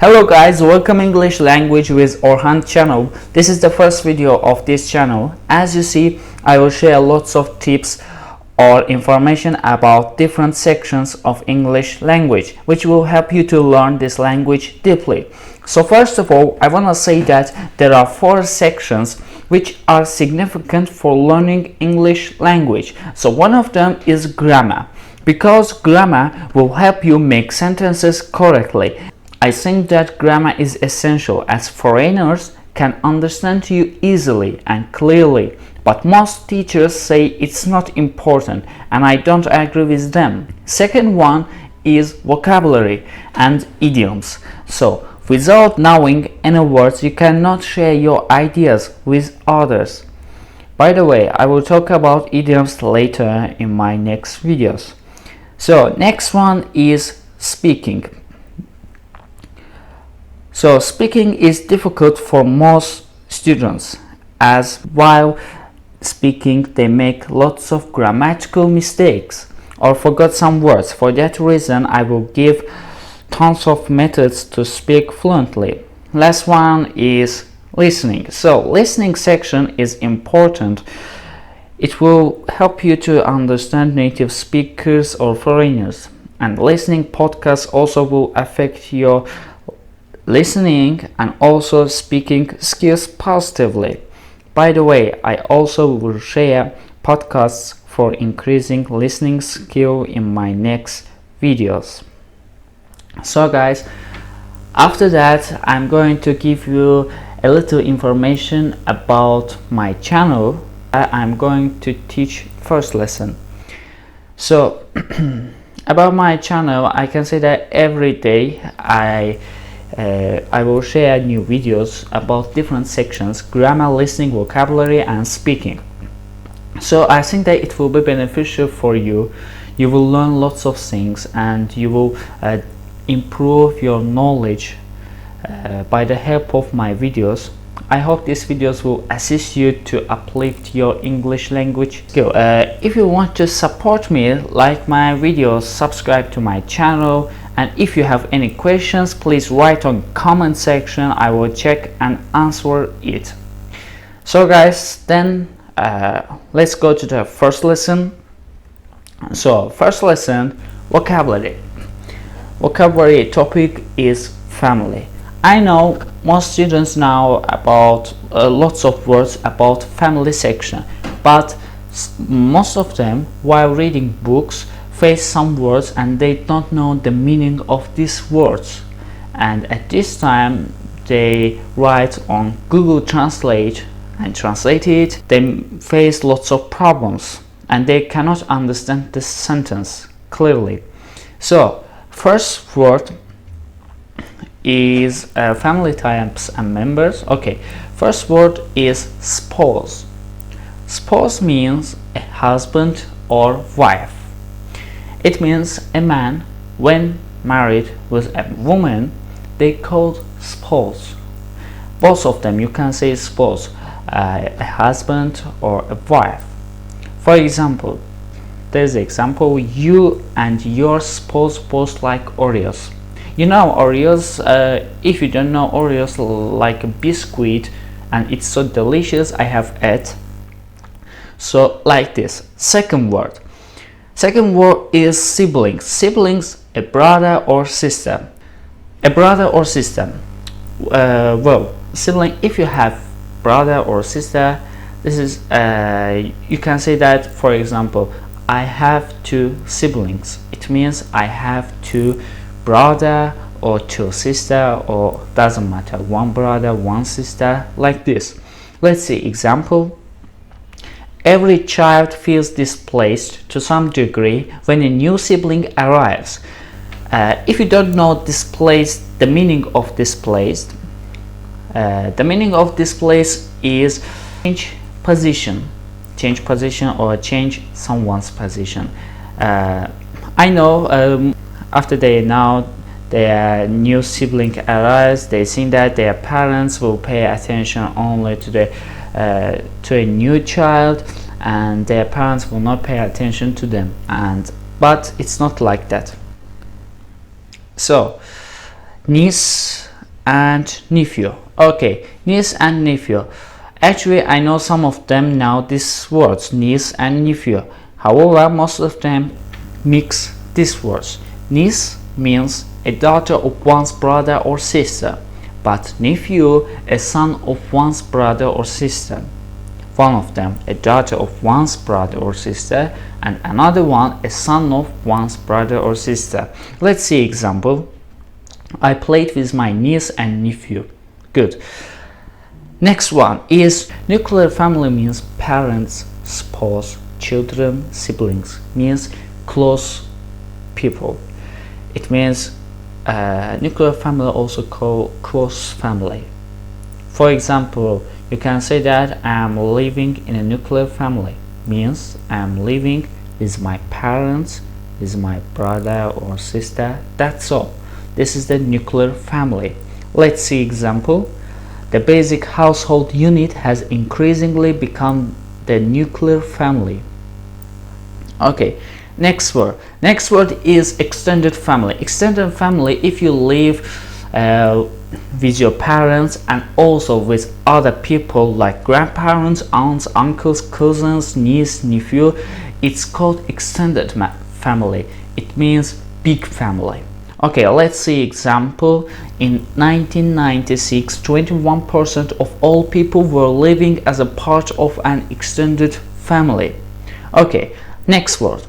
Hello guys, welcome English language with Orhan channel. This is the first video of this channel. As you see, I will share lots of tips or information about different sections of English language, which will help you to learn this language deeply. So first of all, I want to say that there are 4 sections which are significant for learning English language. So one of them is grammar, because grammar will help you make sentences correctly. I think that grammar is essential as foreigners can understand you easily and clearly, but most teachers say it's not important, and I don't agree with them. Second one is vocabulary and idioms. So without knowing any words, you cannot share your ideas with others. By the way, I will talk about idioms later in my next videos. So next one is speaking. So speaking is difficult for most students, as while speaking they make lots of grammatical mistakes or forgot some words. For that reason, I will give tons of methods to speak fluently. Last one is listening. So listening section is important. It will help you to understand native speakers or foreigners, and listening podcasts also will affect your listening and also speaking skills positively. By the way, I also will share podcasts for increasing listening skill in my next videos. So guys, after that I'm going to give you a little information about my channel. I'm going to teach first lesson. So about my channel, I can say that every day I will share new videos about different sections: grammar, listening, vocabulary and speaking. So I think that it will be beneficial for you. You will learn lots of things and you will improve your knowledge by the help of my videos. I hope these videos will assist you to uplift your English language skill. If you want to support me, like my videos, subscribe to my channel, and if you have any questions, please write on comment section. I will check and answer it. So guys, then let's go to the first lesson. So first lesson, vocabulary. Vocabulary topic is family. I know most students know about lots of words about family section, but most of them while reading books face some words and they don't know the meaning of these words, and at this time they write on Google Translate and translate it. They face lots of problems and they cannot understand the sentence clearly. So first word is family types and members. Okay, first word is spouse. Spouse means a husband or wife. It means a man when married with a woman, they called spouse. Both of them, you can say spouse, a husband or a wife. For example, there's the example: you and your spouse both like Oreos. You know Oreos. If you don't know Oreos, like a biscuit, and it's so delicious, I have it. So like this. Second word is siblings. Siblings, a brother or sister. A brother or sister. Well, sibling, if you have brother or sister, this is you can say that, for example, I have 2 siblings. It means I have 2 brother or 2 sister, or doesn't matter, 1 brother, 1 sister, like this. Let's see example. Every child feels displaced to some degree when a new sibling arrives. If you don't know displaced, the meaning of displaced, the meaning of displaced is change position or change someone's position. I know after their new sibling arrives, they think that their parents will pay attention only to a new child, and their parents will not pay attention to them, but it's not like that. So niece and nephew. Okay, niece and nephew. Actually, I know some of them now these words, niece and nephew. However, most of them mix these words. Niece means a daughter of one's brother or sister, but nephew a son of one's brother or sister. One of them a daughter of one's brother or sister, and another one a son of one's brother or sister. Let's see example. I played with my niece and nephew. Good. Next one is nuclear family means parents, spouse, children, siblings, means close people. It means nuclear family also called close family. For example, you can say that I am living in a nuclear family, means I am living with my parents, with my brother or sister. That's all. This is the nuclear family. Let's see example. The basic household unit has increasingly become the nuclear family. Okay, next word. Next word is extended family. Extended family, if you live with your parents and also with other people like grandparents, aunts, uncles, cousins, niece, nephew, it's called extended family. It means big family. Okay, let's see example. In 1996, 21% of all people were living as a part of an extended family. Okay, next word.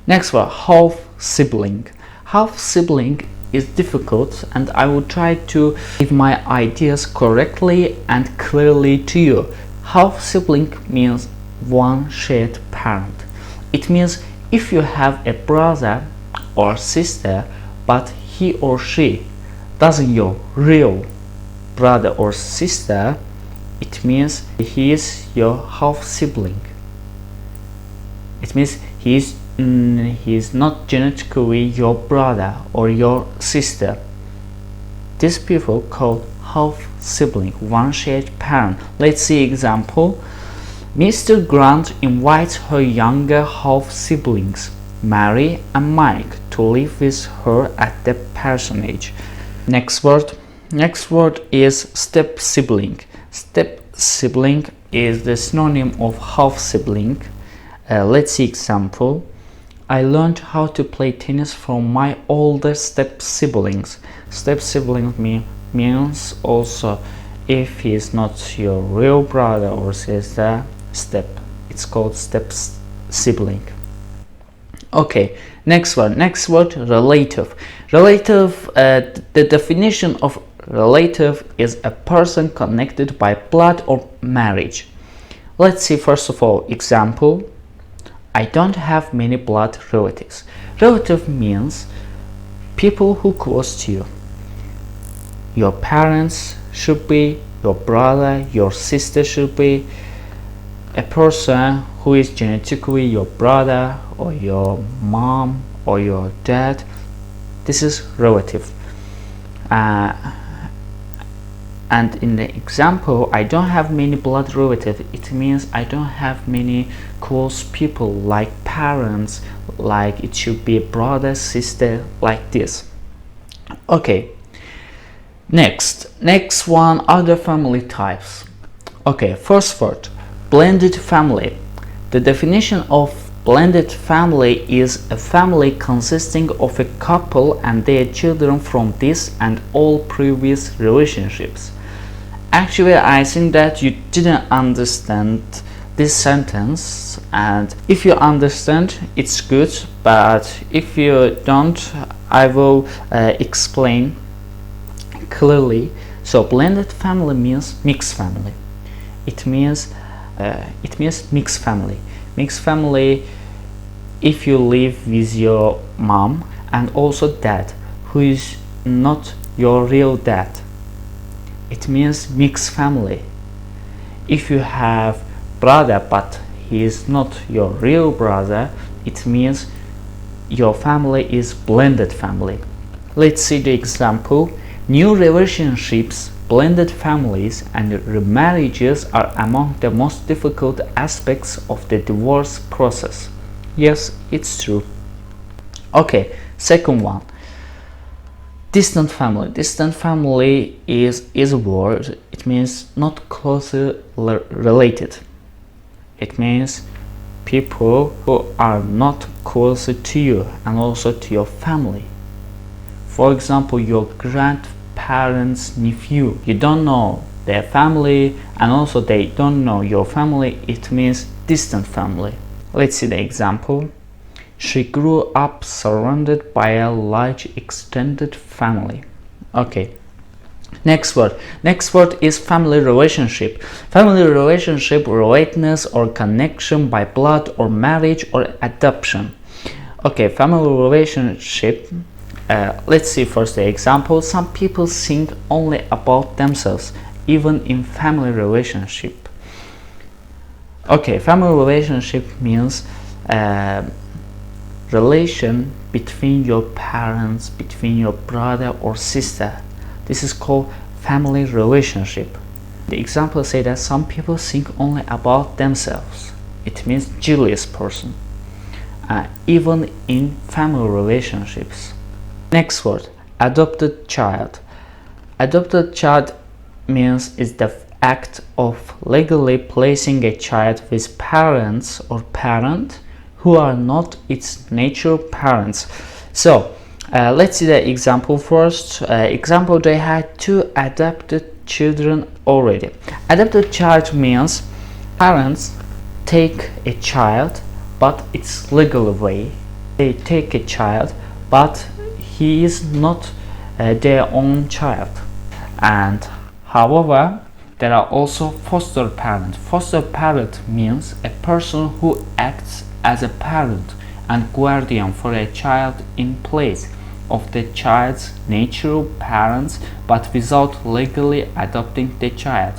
Next word, half sibling. Half sibling is difficult, and I will try to give my ideas correctly and clearly to you. Half sibling means one shared parent. It means if you have a brother or sister, but he or she doesn't your real brother or sister, it means he is your half sibling. It means he is not genetically your brother or your sister. These people called half sibling, one shared parent. Let's see example. Mr. Grant invites her younger half siblings, Mary and Mike, to live with her at the parsonage. Next word. Next word is step sibling. Step sibling is the synonym of half sibling. Let's see example. I learned how to play tennis from my older step siblings. Step sibling means also if he is not your real brother or sister, step. It's called step sibling. Okay, next one. Next word, relative. Relative, the definition of relative is a person connected by blood or marriage. Let's see first of all example. I don't have many blood relatives. Relative means people who close to you. Your parents should be, your brother, your sister should be a person who is genetically your brother or your mom or your dad. This is relative. And in the example, I don't have many blood relatives, it means I don't have many close people like parents, like it should be a brother, sister, like this. Okay, next one, other family types. Okay, first word, blended family. The definition of blended family is a family consisting of a couple and their children from this and all previous relationships. Actually, I think that you didn't understand this sentence, and if you understand, it's good, but if you don't, I will explain clearly. So blended family means mixed family. It means mixed family. Mixed family, if you live with your mom and also dad who is not your real dad, it means mixed family. If you have brother but he is not your real brother, it means your family is blended family. Let's see the example. New relationships, blended families, and remarriages are among the most difficult aspects of the divorce process. Yes, it's true. Okay, second one. Distant family. Distant family is a word. It means not closely related. It means people who are not closer to you and also to your family. For example, your grandparents' nephew. You don't know their family and also they don't know your family. It means distant family. Let's see the example. She grew up surrounded by a large extended family. Okay. Next word is family relationship. Family relationship, relatedness or connection by blood or marriage or adoption. Okay, family relationship. Let's see first the example. Some people think only about themselves, even in family relationship. Okay, family relationship means relation between your parents, between your brother or sister. This is called family relationship. The example say that some people think only about themselves. It means jealous person, even in family relationships. Next word, adopted child. Adopted child means is the act of legally placing a child with parents or parent who are not its natural parents. So let's see the example first. Example, they had 2 adopted children already. Adopted child means parents take a child, but it's legal way. They take a child, but he is not their own child. And however, there are also foster parents. Foster parent means a person who acts as a parent and guardian for a child in place of the child's natural parents, but without legally adopting the child.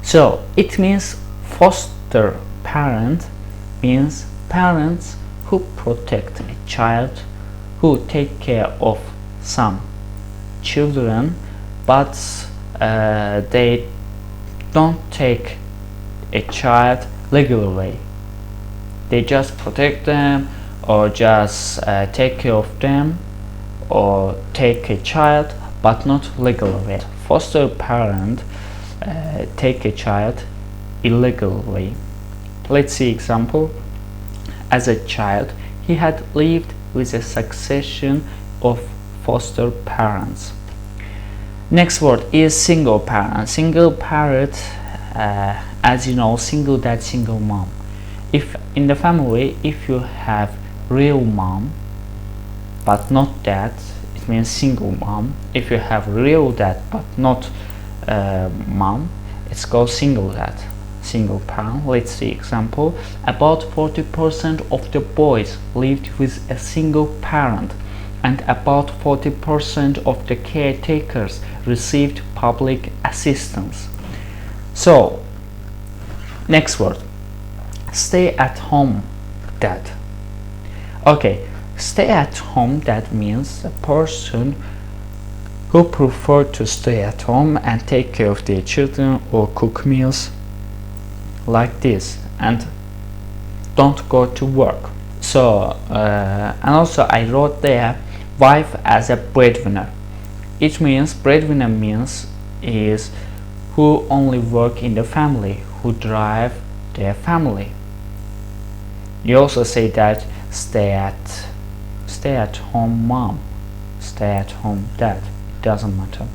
So it means foster parent means parents who protect a child, who take care of some children, but they don't take a child legal way. They just protect them or just take care of them or take a child, but not legal way. Foster parent take a child illegal way. Let's see example. As a child, he had lived with a succession of foster parents. Next word is single parent. Single parent, as you know, single dad, single mom. If in the family, if you have real mom but not dad, it means single mom. If you have real dad but not mom, it's called single dad, single parent. Let's see example. About 40% of the boys lived with a single parent, and about 40% of the caretakers received public assistance. So, next word, stay at home dad. Okay, stay at home dad means a person who prefer to stay at home and take care of their children or cook meals like this and don't go to work. So and also I wrote there wife as a breadwinner. It means breadwinner means is who only work in the family, who drive their family. You also say that stay at home mom, stay at home dad. It doesn't matter.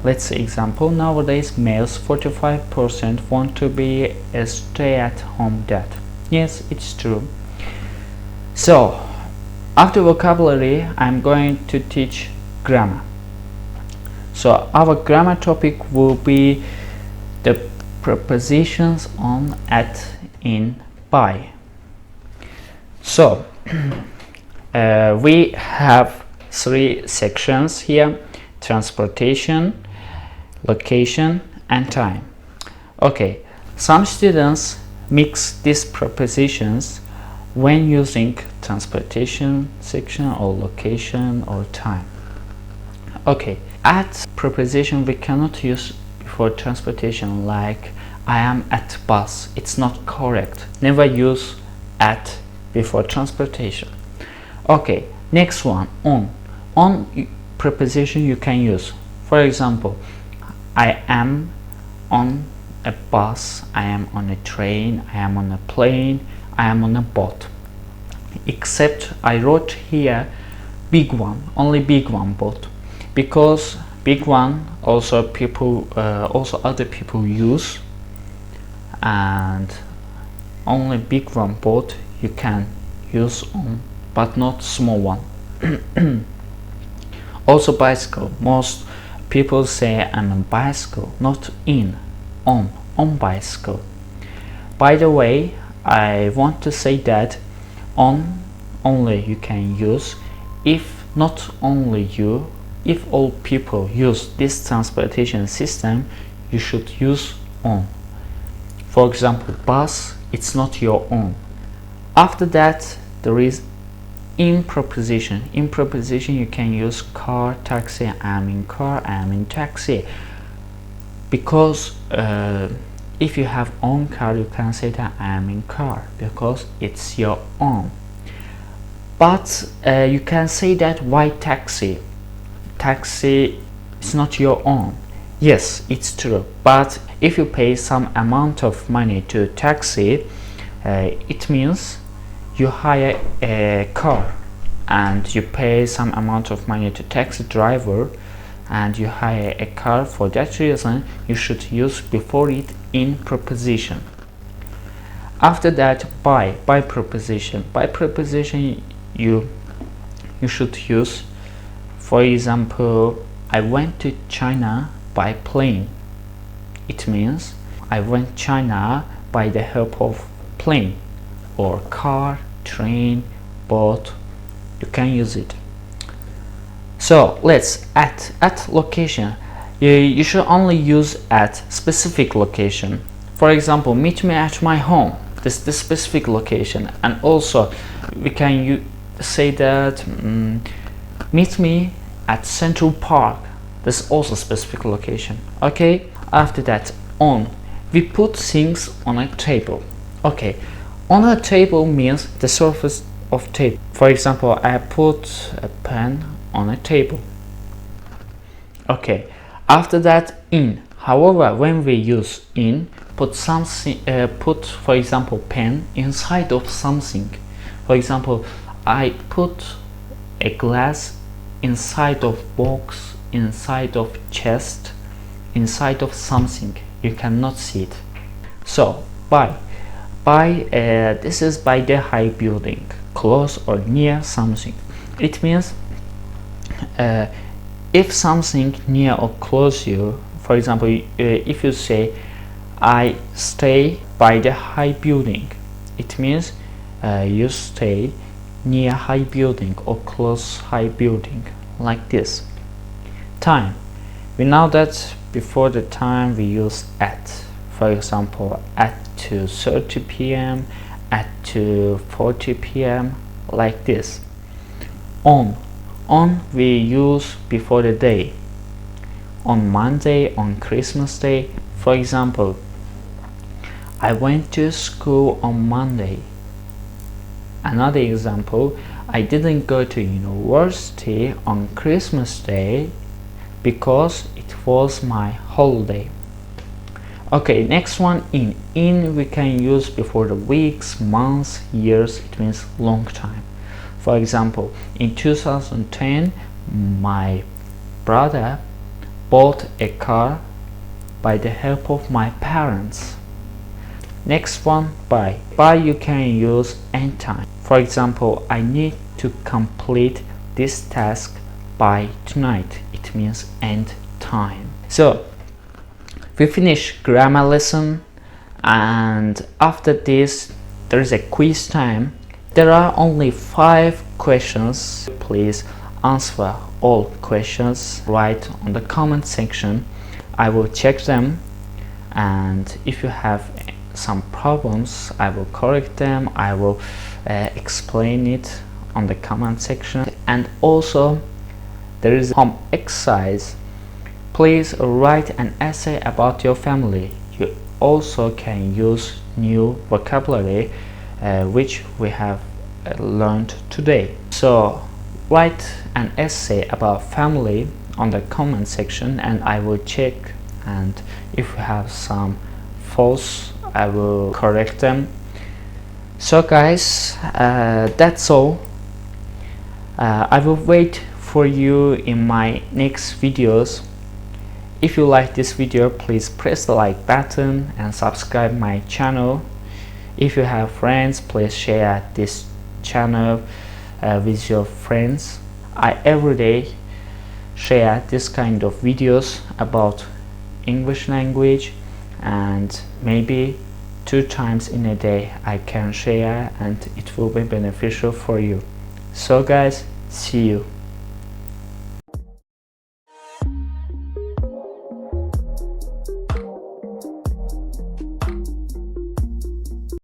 Let's see example. Nowadays males 45% want to be a stay-at-home dad. Yes, it's true. So after vocabulary, I'm going to teach grammar. So our grammar topic will be the prepositions on, at, in, by. So we have 3 sections here: transportation, location, and time. Okay, some students mix these prepositions when using transportation section or location or time. Okay, at preposition we cannot use before transportation, like I am at bus. It's not correct. Never use at before transportation. Okay, Next one, on. Preposition you can use. For example, I am on a bus, I am on a train, I am on a plane, I am on a boat. Except I wrote here big one, only big one boat, because big one also other people use, and only big one boat you can use on, but not small one. Also bicycle, most people say I'm on bicycle, not on bicycle. By the way, I want to say that on only you can use if not only you, if all people use this transportation system, you should use on. For example, bus, it's not your own. After that, there is in preposition. In preposition you can use car, taxi, I am in car, I am in taxi. Because if you have own car, you can say that I am in car, because it's your own. But you can say that why taxi? Taxi is not your own. Yes, it's true, but if you pay some amount of money to taxi, it means you hire a car and you pay some amount of money to taxi driver, and you hire a car. For that reason you should use before it in preposition. After that, by preposition. By preposition you should use, for example, I went to China by plane. It means I went China by the help of plane or car, train, boat. You can use it. So let's at location. You should only use at specific location. For example, meet me at my home. This is the specific location. And also we can say that meet me at Central Park. This is also specific location. Okay. After that, on. We put things on a table. Okay. On a table means the surface of table. For example, I put a pen on a table. Okay. After that, in. However, when we use in, put something, put, for example, pen inside of something. For example, I put a glass inside of box, inside of chest, inside of something. You cannot see it. So by this is by the high building, close or near something. It means if something near or close you, for example, if you say I stay by the high building, it means you stay near high building or close high building, like this. Time. We know that before the time we use at. For example, at 2:30 p.m., at 2:40 p.m., like this. On we use before the day. On Monday, on Christmas Day. For example, I went to school on Monday. Another example, I didn't go to university on Christmas Day because it was my holiday. Okay, next one, in. In we can use before the weeks, months, years. It means long time. For example, in 2010 my brother bought a car by the help of my parents. Next one, by. By you can use end time. For example, I need to complete this task by tonight. It means end time. So we finish grammar lesson, and after this there is a quiz time. There are only 5 questions. Please answer all questions. Write on the comment section. I will check them, and if you have some problems I will correct them. I will explain it on the comment section. And also there is home exercise. Please write an essay about your family. You also can use new vocabulary which we have learned today. So write an essay about family on the comment section, and I will check, and if you have some faults I will correct them. So guys, that's all. I will wait for you in my next videos. If you like this video, please press the like button and subscribe my channel. If you have friends, please share this channel with your friends. I every day share this kind of videos about English language, and maybe 2 times in a day I can share, and it will be beneficial for you. So guys, see you.